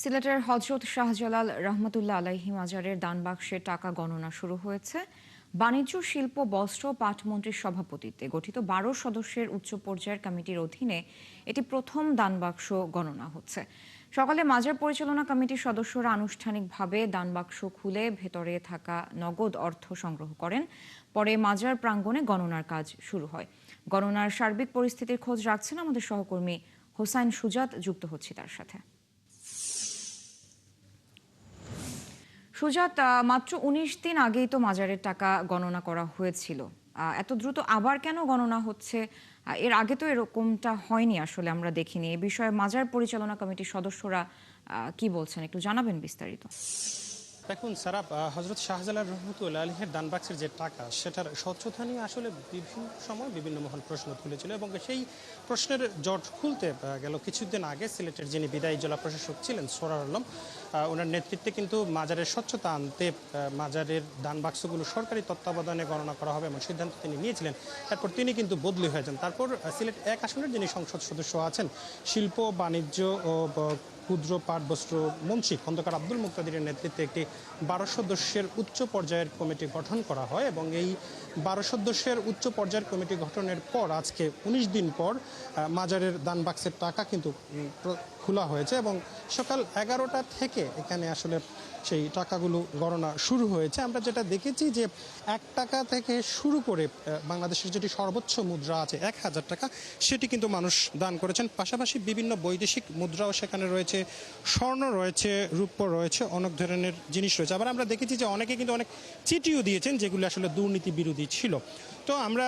সিলেটের হযরত শাহজালাল রহমতুল্লাহ আলাইহি মাজারের দানবাক্সে টাকা গণনা শুরু হয়েছে। বাণিজ্য, শিল্প, বস্ত্র, পাট মন্ত্রীর সভাপতিত্বে গঠিত ১২ সদস্যের উচ্চ পর্যায়ের কমিটির অধীনে এটি প্রথম দানবাক্স গণনা হচ্ছে। সকালে মাজার পরিচালনা কমিটির সদস্যরা আনুষ্ঠানিকভাবে দানবাক্স খুলে ভেতরে থাকা নগদ অর্থ সংগ্রহ করেন। পরে মাজার প্রাঙ্গণে গণনার কাজ শুরু হয়। গণনার সার্বিক পরিস্থিতির খোঁজ রাখছেন আমাদের সহকর্মী হোসাইন সুজাত। যুক্ত হচ্ছি তার সাথে। সুজাত, মাত্র ১৯ দিন আগেই তো মাজারের টাকা গণনা করা হয়েছিল। এত দ্রুত আবার কেন গণনা হচ্ছে? এর আগে তো এরকমটা হয়নি, আসলে আমরা দেখিনি। এ বিষয়ে মাজার পরিচালনা কমিটির সদস্যরা কি বলছেন, একটু জানাবেন বিস্তারিত। দেখুন সারা, হজরত শাহজালাল রহমতুল্লাহ আলহের দানবাক্সের যে টাকা, সেটার স্বচ্ছতা নিয়ে আসলে বিভিন্ন সময় বিভিন্ন মহল প্রশ্ন তুলেছিল এবং সেই প্রশ্নের জট খুলতে গেল কিছুদিন আগে সিলেটের যিনি বিদায়ী জেলা প্রশাসক ছিলেন সরার আলম, ওনার নেতৃত্বে কিন্তু মাজারের স্বচ্ছতা আনতে মাজারের দানবাক্সগুলো সরকারি তত্ত্বাবধানে গণনা করা হবে এমন সিদ্ধান্ত তিনি নিয়েছিলেন। তারপর তিনি কিন্তু বদলি হয়ে যান। তারপর সিলেট ১ আসনের যিনি সংসদ সদস্য আছেন, শিল্প, বাণিজ্য ও ক্ষুদ্র পাট বস্ত্র মন্ত্রী খন্দকার আব্দুল মুক্তাদিরের নেতৃত্বে একটি ১২ সদস্যের উচ্চ পর্যায়ের কমিটি গঠন করা হয় এবং এই ১২ সদস্যের উচ্চ পর্যায়ের কমিটি গঠনের পর আজকে ১৯ দিন পর মাজারের দানবাক্সের টাকা কিন্তু খোলা হয়েছে এবং সকাল ১১টা থেকে এখানে আসলে সেই টাকাগুলো গণনা শুরু হয়েছে। আমরা যেটা দেখেছি যে ১ টাকা থেকে শুরু করে বাংলাদেশের যেটি সর্বোচ্চ মুদ্রা আছে ১,০০০ টাকা, সেটি কিন্তু মানুষ দান করেছেন। পাশাপাশি বিভিন্ন বৈদেশিক মুদ্রাও সেখানে রয়েছে, স্বর্ণ রয়েছে, রূপো রয়েছে, অনেক ধরনের জিনিস রয়েছে। আবার আমরা দেখেছি যে অনেকে কিন্তু অনেক চিঠিও দিয়েছেন যেগুলো আসলে দুর্নীতি বিরোধী ছিল। তো আমরা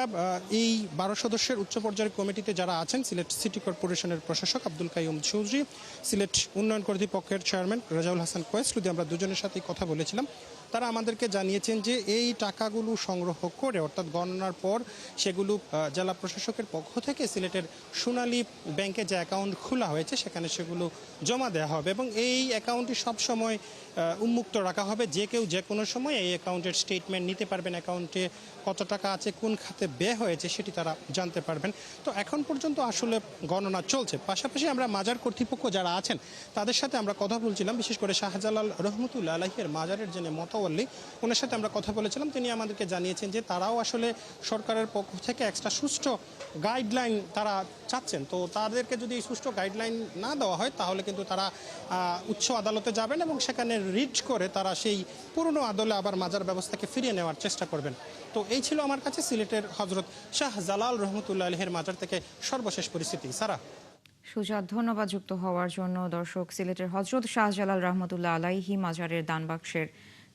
এই ১২ সদস্যের উচ্চ পর্যায়ের কমিটিতে যারা আছেন, সিলেট সিটি কর্পোরেশনের প্রশাসক আব্দুল কাইয়ুম চৌধুরী, সিলেট উন্নয়ন কর্তৃপক্ষের চেয়ারম্যান রেজাউল হাসান কোয়েসলুদি, আমরা দুজনের সাথেই কথা বলেছিলাম। তারা আমাদেরকে জানিয়েছেন যে এই টাকাগুলো সংগ্রহ করে, অর্থাৎ গণনার পর সেগুলো জেলা প্রশাসকের পক্ষ থেকে সিলেটের সোনালী ব্যাংকে যে অ্যাকাউন্ট খোলা হয়েছে সেখানে সেগুলো জমা দেওয়া হবে এবং এই অ্যাকাউন্টটি সবসময় উন্মুক্ত রাখা হবে। যে কেউ যে কোনো সময় এই অ্যাকাউন্টের স্টেটমেন্ট নিতে পারবেন, অ্যাকাউন্টে কত টাকা আছে, কোন খাতে ব্যয় হয়েছে সেটি তারা জানতে পারবেন। তো এখন পর্যন্ত আসলে গণনা চলছে। পাশাপাশি আমরা মাজার কর্তৃপক্ষ যারা আছেন তাদের সাথে আমরা কথা বলছিলাম, বিশেষ করে শাহজালাল রহমতুল্লাহ আলাইহির মাজারের যিনি মতওয়াল্লি, ওনার সাথে আমরা কথা বলেছিলাম। তিনি আমাদেরকে জানিয়েছেন যে তারাও আসলে সরকারের পক্ষ থেকে এক্সট্রা সুষ্ঠু গাইডলাইন তারা চাচ্ছেন। তো তাদেরকে যদি সুষ্ঠু গাইডলাইন না দেওয়া হয় তাহলে কিন্তু তারা উচ্চ আদালতে যাবেন এবং সেখানে রিট করে তারা সেই পুরনো আদলে আবার মাজার ব্যবস্থাকে ফিরিয়ে নেওয়ার চেষ্টা করবেন। তো এই ছিল আমার কাছে সিলেটের হজরত শাহজালাল রহমতুল্লাহ আলাইহির মাজার থেকে সর্বশেষ পরিস্থিতি। সারা। সুজাত, ধন্যবাদ যুক্ত হওয়ার জন্য। দর্শক, সিলেটের হযরত শাহজালাল রহমতুল্লাহ আলাইহি মাজারের দানবাক্সের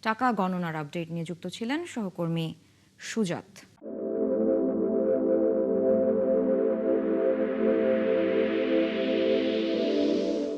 টাকা গণনার আপডেট নিয়ে যুক্ত ছিলেন সহকর্মী সুজাত।